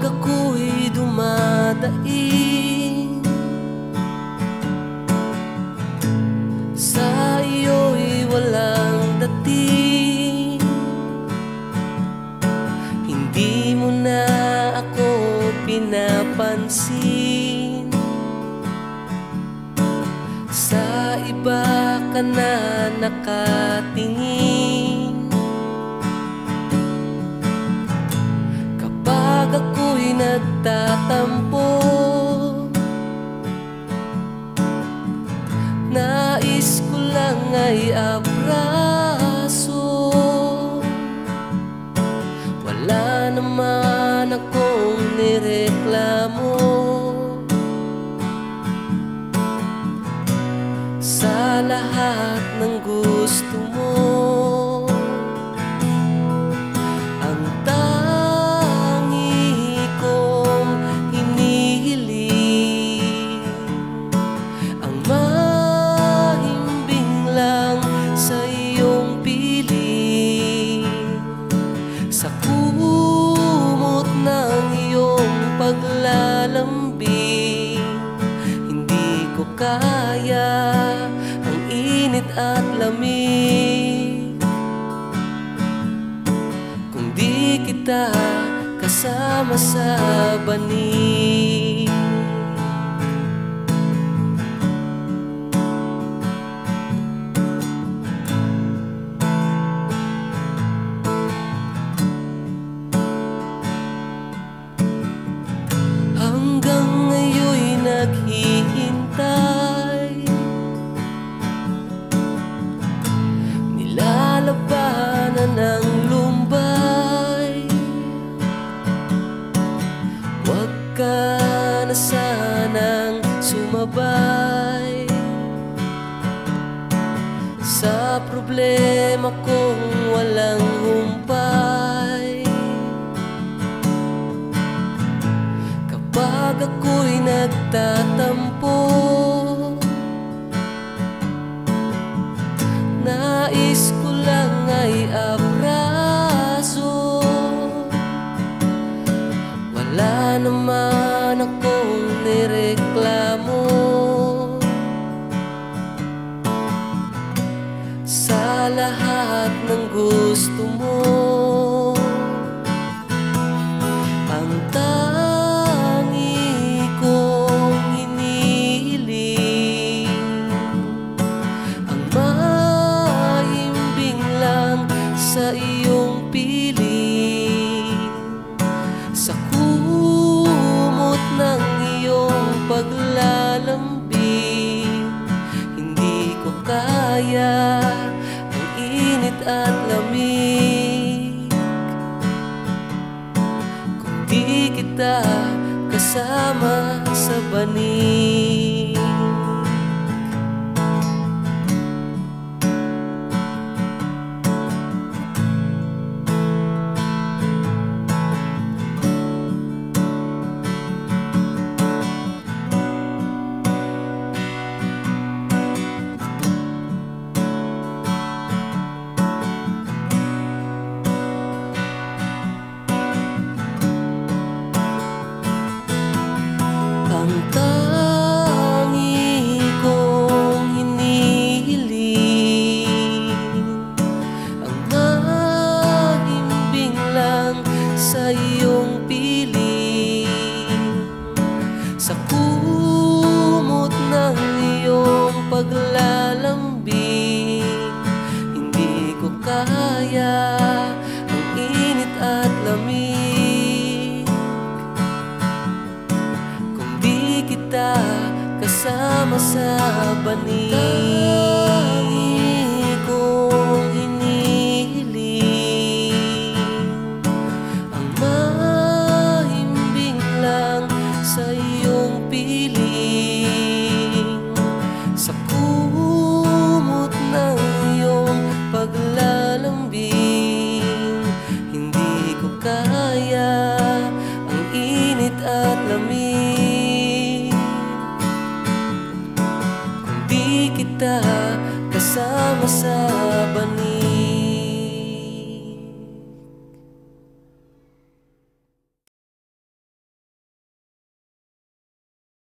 ako'y dumadaing sa iyo'y walang dating, hindi mo na ako pinapansin. Sa iba ka na nakatingin. Kapag ako'y nagtatampo, nais ko lang ay abraso. Wala naman akong nireklamo. Sa lahat ng gusto mo, ang tangi kong hinihiling, ang mahimbing lang sa iyong piling. Sa kumot ng iyong paglalambing, hindi ko kaya ang init at lamig kung di kita kasama sa banig. Hanggang ngayon'y naghihintay, nilalabanan ng lumbay. Huwag ka na sanang sumabay sa problema kong walang humpay. Kapag ako'y nagtatampo, nais ko lang ay abraso. Wala naman akong nireklamo. Sa lahat ng gusto mo, ang tangi kong hinihiling, ang mahimbing lang sa iyong piling. Sa kumot ng iyong paglalambing, hindi ko kaya ang init at lamig kung di kita kasama sa banig. Ang tangi kong hinihiling, ang mahimbing lang sa iyong piling. Sa kumot ng iyong paglalambing, hindi ko kaya ang init at lamig kung di kita kasama sa banig. Tangi kong hinihiling, ang mahimbing lang sa iyong piling. Sa kumot ng iyong paglalambing, hindi ko kaya ang init at lamig kung di kita kasama sa banig.